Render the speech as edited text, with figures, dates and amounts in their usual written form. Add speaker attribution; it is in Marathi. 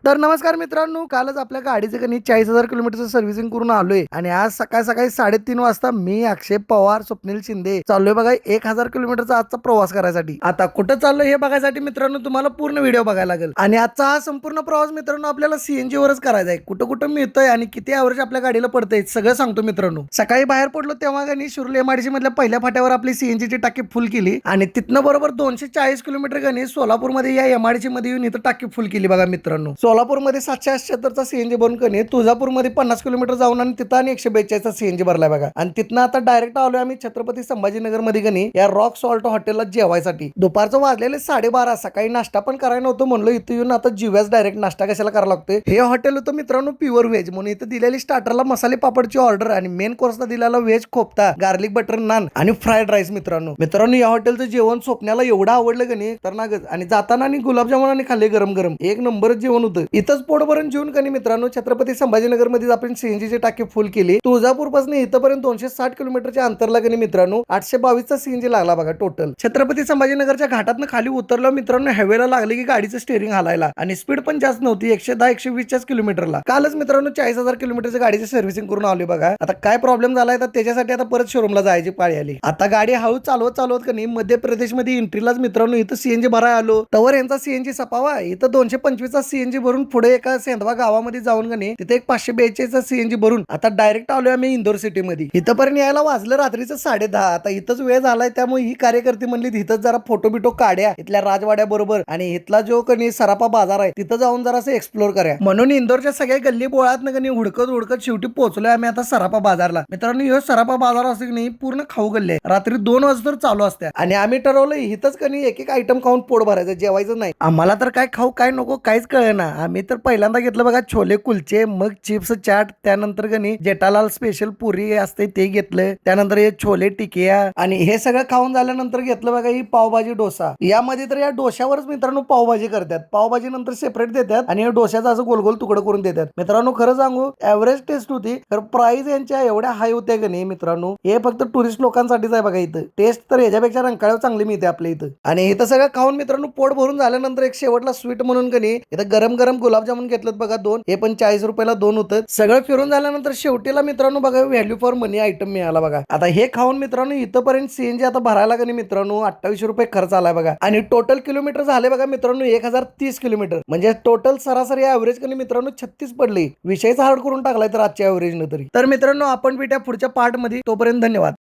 Speaker 1: तर नमस्कार मित्रांनो, कालच आपल्या गाडीचं कनी 40,000 किलोमीटरचं सर्व्हिसिंग करून आलोय आणि आज सकाळी सकाळी 3:30 वाजता मी, अक्षय पवार, स्वप्नील शिंदे चाललोय बघा 1,000 किलोमीटरचा आजचा प्रवास करायसाठी. आता कुठं चाललोय हे बघायसाठी मित्रांनो तुम्हाला पूर्ण व्हिडिओ बघायला लागेल. आणि आजचा हा संपूर्ण प्रवास मित्रांनो आपल्याला सीएनजी वरच करायचा आहे. कुठं कुठं मिळतोय आणि किती ॲव्हरेज आपल्या गाडीला पडतंय सगळं सांगतो मित्रांनो. सकाळी बाहेर पडलो तेव्हा कनी शिरूर एमआयडीसी मधल्या पहिल्या फाट्यावर आपली सीएनजीची टाकी फुल केली आणि तिथनं बरोबर 240 किलोमीटर कनी सोलापूरमध्ये या एमआयडीसी मध्ये येऊन इथं टाकी फुल केली बघा मित्रांनो. सोलापूरमध्ये 778चा सीएनजी भरून कनी तुळजापूरमध्ये 50 किलोमीटर जाऊन आणि तिथं आणि 142चा सीएनजी भरलाय बघा. आणि तिथनं आता डायरेक्ट आलोय आम्ही छत्रपती संभाजीनगर मध्ये कनी या रॉक सॉल्ट हॉटेलला जेवायसाठी. दुपारचं वाजलेले 12:30. सकाळी नाश्ता पण करायला नव्हतं, म्हणलं इथं येऊन आता जीव्याच डायरेक्ट नाश्ता कशाला करायला लागतोय. हे हॉटेल होतं मित्रांनो प्युअर व्हेज म्हणून इथं दिलेली स्टार्टरला मसाले पापडची ऑर्डर आणि मेन कोर्सला दिलेला व्हेज खोपता, गार्लिक बटर नान आणि फ्राईड राईस. मित्रांनो या हॉटेलचं जेवण स्वप्नाला एवढं आवडलं कनी तर नागच. आणि जाताना आणि गुलाबजामुन आणि खाल्ले गरम गरम, एक नंबरच जेवण होतं. इथंच पोट भरून जेवून कनी मित्रांनो छत्रपती संभाजीनगर मध्ये आपण सीएनजीची टाकी फुल केली. तुळजापूर पासून इथपर्यंत 260 किलोमीटरच्या अंतरला कनी मित्रांनो 822चा सीएनजी लागला बघा टोटल. छत्रपती संभाजीनगरच्या घाटातनं खाली उतरलं मित्रांनो, हायवेला लागले की गाडीचं स्टेअरिंग हलायला आणि स्पीड पण जास्त नव्हती, 110-120 किलोमीटरला. कालच मित्रांनो 40,000 किलोमीटरच्या गाडीची सर्व्हिसिंग करून आली बघा. आता काय प्रॉब्लेम झालाय तर त्याच्यासाठी आता परत शोरूमला जायची पाळी आली. आता गाडी हळू चालवत कनी मध्य प्रदेश मध्ये एंट्रीलाच मित्रांनो इथं सीएनजी भरायला आलो. तवर यांचा सीएनजी सपावा. इथं 225चा सीएनजी भरून पुढे एका सेंधवा गावामध्ये जाऊन कनी तिथे एक 542चा सीएनजी भरून आता डायरेक्ट आलोय आम्ही इंदोर सिटी मध्ये. इथपर्यंत यायला वाजलं रात्रीचं 10:30. आता इथंच वेळ झालाय त्यामुळे ही कार्यकर्ती म्हणली इथंच जरा फोटो बिटो काढ्या इथल्या राजवाड्या बरोबर आणि इथला जो कनी सराफा बाजार आहे तिथं जाऊन जरा असं एक्सप्लोर करा म्हणून इंदोरच्या सगळ्या गल्ली बोळात कनी हुडकत शेवटी पोहोचलोय आम्ही आता सराफा बाजारला. मित्रांनो ह्यो सराफा बाजार असं की नाही पूर्ण खाऊ गल्ली आहे. रात्री 2 वाजता चालू असत्या आणि आम्ही ठरवलं इथंच कनी एक एक आयटम खाऊन पोट भरायचं, जेवायचं नाही. आम्हाला तर काय खाऊ काय नको काहीच कळेना. आम्ही तर पहिल्यांदा घेतलं बघा छोले कुलचे, मग चिप्स चाट, त्यानंतर कनी जेठालाल स्पेशल पुरी असते ते घेतलं, त्यानंतर हे छोले टिकिया आणि हे सगळं खाऊन झाल्यानंतर घेतलं बघा ही पावभाजी डोसा. यामध्ये तर या डोश्यावरच मित्रांनो पावभाजी करतात, पावभाजी नंतर सेपरेट देतात आणि या डोश्याचा असं गोल गोल तुकडं करून देतात. मित्रांनो खरं सांगू एव्हरेज टेस्ट होती, तर प्राइस यांच्या एवढ्या हाय होत्या की नाही मित्रांनो, हे फक्त टुरिस्ट लोकांसाठीच आहे बघा. इथं टेस्ट तर याच्यापेक्षा रंकाळ्यावर चांगली मिळते आपल्या इथं. आणि इथं सगळं खाऊन मित्रांनो पोट भरून झाल्यानंतर एक शेवटला स्वीट म्हणून कनी इथं गरम गरम गुलाबजामुन घेतलं बघा 2. हे पण 40 रुपयाला 2 होतं. सगळं फिरून झाल्यानंतर शेवटीला मित्रांनो बघा व्हॅल्यू फॉर मनी आयटम मिळाला बघा. आता हे खाऊन मित्रांनो इथपर्यंत सीएनजी आता भरायला कनी मित्रांनो 28 रुपये खर्च आलाय बघा. आणि टोटल किलोमीटर झाले बघा मित्रांनो 1030 किलोमीटर, म्हणजे टोटल सरासरी ऍव्हरेज कनी मित्रांनो 36 पडली. विषयच हार्ड करून टाकलाय तर आजच्या ऍव्हरेजनं तरी. तर मित्रांनो आपण भेटूया पुढच्या पार्ट मध्ये, तोपर्यंत धन्यवाद.